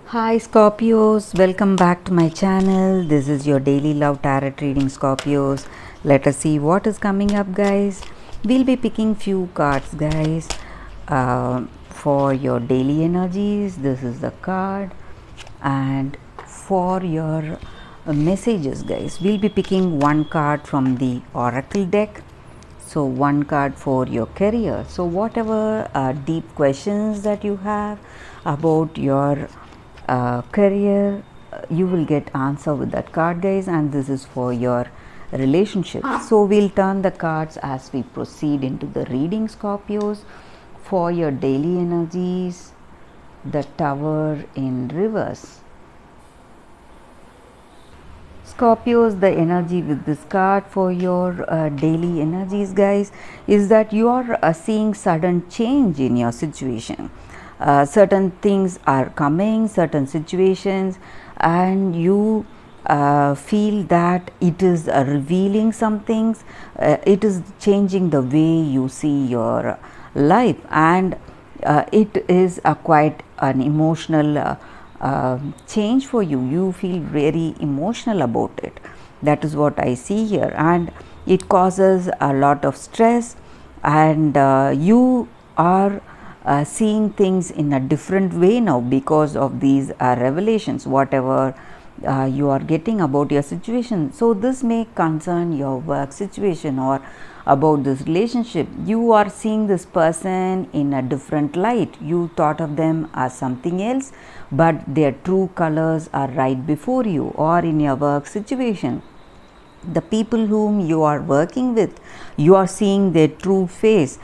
Hi Scorpios, welcome back to my channel. This is your daily love tarot reading, Scorpios. Let us see what is coming up, guys. We'll be picking few cards, guys, for your daily energies. This is the card, and for your messages, guys, we'll be picking one card from the oracle deck. So one card for your career. So whatever deep questions that you have about your career, you will get answer with that card, guys. And this is for your relationship. So we'll turn the cards as we proceed into the reading, Scorpios. For your daily energies, the Tower in reverse. Scorpios, the energy with this card for your daily energies, guys, is that you are seeing sudden change in your situation. Certain things are coming, certain situations, and you feel that it is revealing some things. It is changing the way you see your life, and it is quite an emotional change for you. You feel very emotional about it. That is what I see here, and it causes a lot of stress, and you are seeing things in a different way now because of these revelations, whatever you are getting about your situation. So this may concern your work situation or about this relationship. You are seeing this person in a different light. You thought of them as something else, but their true colors are right before you. Or in your work situation, the people whom you are working with, you are seeing their true face.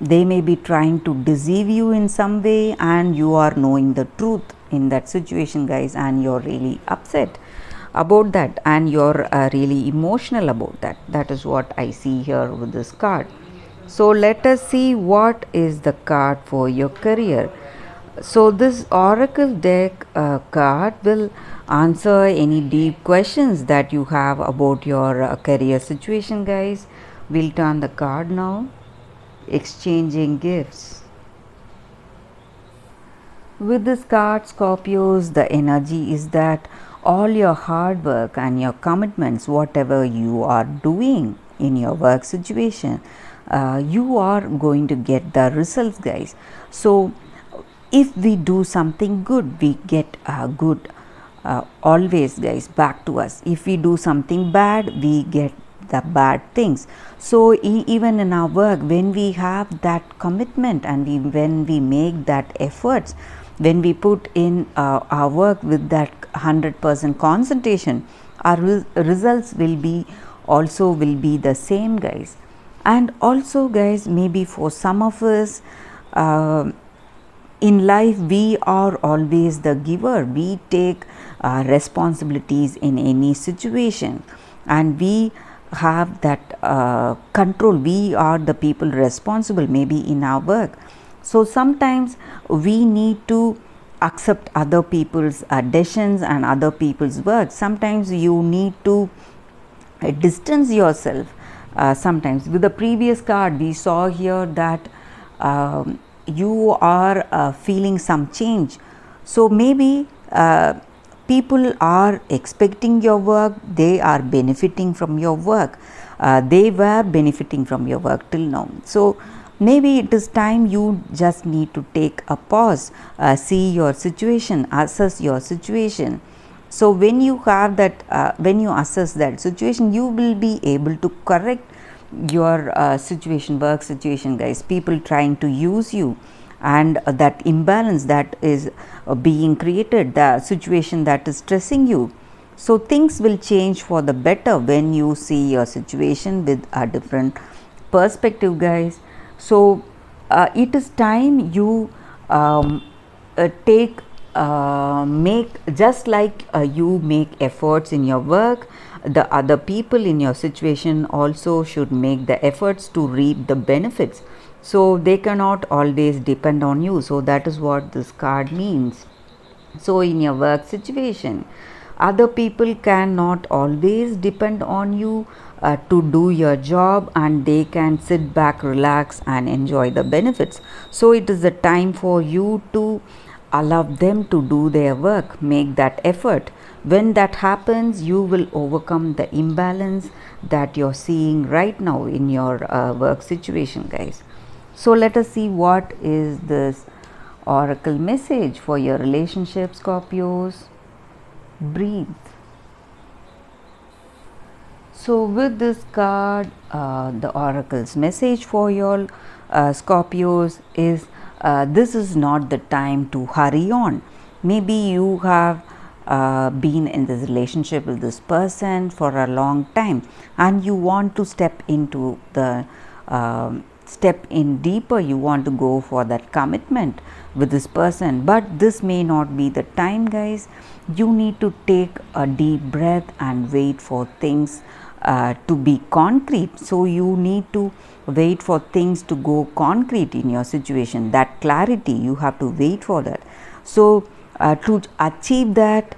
They may be trying to deceive you in some way, and you are knowing the truth in that situation, guys, and you're really upset about that, and you're really emotional about that. That is what I see here with this card. So let us see what is the card for your career. So this oracle deck card will answer any deep questions that you have about your career situation, guys. We'll turn the card now. Exchanging gifts. With this card, Scorpios, the energy is that all your hard work and your commitments, whatever you are doing in your work situation, you are going to get the results, guys. So if we do something good, we get good always, guys, back to us. If we do something bad, we get the bad things. So even in our work, when we have that commitment, and when we make that efforts, when we put in our work with that 100% concentration, our results will be the same, guys. And also, guys, maybe for some of us, in life we are always the giver. We take responsibilities in any situation, and we have that control. We are the people responsible, maybe in our work. So sometimes we need to accept other people's decisions and other people's work. Sometimes you need to distance yourself. Sometimes with the previous card, we saw here that you are feeling some change. So maybe people are expecting your work, they are benefiting from your work, they were benefiting from your work till now. So maybe it is time you just need to take a pause, see your situation, assess your situation. So when you have that, when you assess that situation, you will be able to correct your situation, work situation, guys. People trying to use you, and that imbalance that is being created, the situation that is stressing you. So things will change for the better when you see your situation with a different perspective, guys. So it is time you make, just like you make efforts in your work, the other people in your situation also should make the efforts to reap the benefits. So they cannot always depend on you. So that is what this card means. So in your work situation, other people cannot always depend on you to do your job, and they can sit back, relax, and enjoy the benefits. So it is the time for you to allow them to do their work, make that effort. When that happens, you will overcome the imbalance that you're seeing right now in your work situation, guys. So let us see what is this oracle message for your relationship, Scorpios. Breathe. So with this card, the oracle's message for your Scorpios is this is not the time to hurry on. Maybe you have been in this relationship with this person for a long time, and you want to step into the step in deeper. You want to go for that commitment with this person, but this may not be the time, guys. You need to take a deep breath and wait for things to be concrete. So you need to wait for things to go concrete in your situation. That clarity, you have to wait for that. So to achieve that,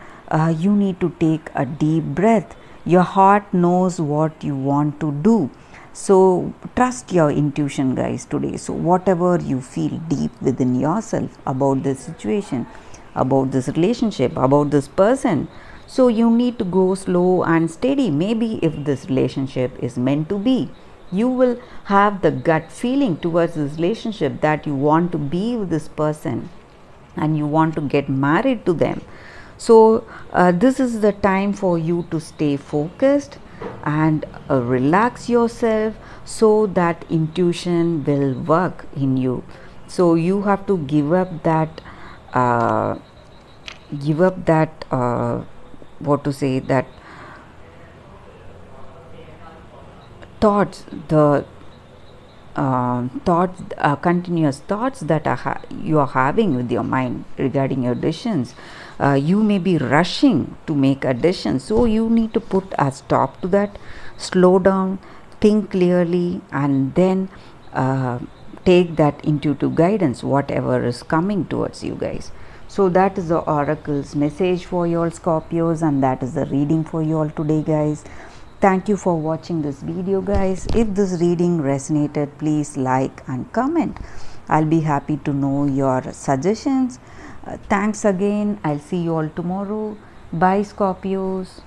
you need to take a deep breath. Your heart knows what you want to do. So trust your intuition, guys, today. So whatever you feel deep within yourself about this situation, about this relationship, about this person, so you need to go slow and steady. Maybe if this relationship is meant to be, you will have the gut feeling towards this relationship that you want to be with this person and you want to get married to them. So this is the time for you to stay focused and relax yourself so that intuition will work in you. So you have to give up that what to say, that thoughts, the thoughts, continuous thoughts that you are having with your mind regarding your decisions. You may be rushing to make a decision, so you need to put a stop to that, slow down, think clearly, and then take that intuitive guidance, whatever is coming towards you, guys. So that is the oracle's message for you all, Scorpios, and that is the reading for you all today, guys. Thank you for watching this video, guys. If this reading resonated, please like and comment. I'll be happy to know your suggestions. Thanks again. I'll see you all tomorrow. Bye, Scorpios.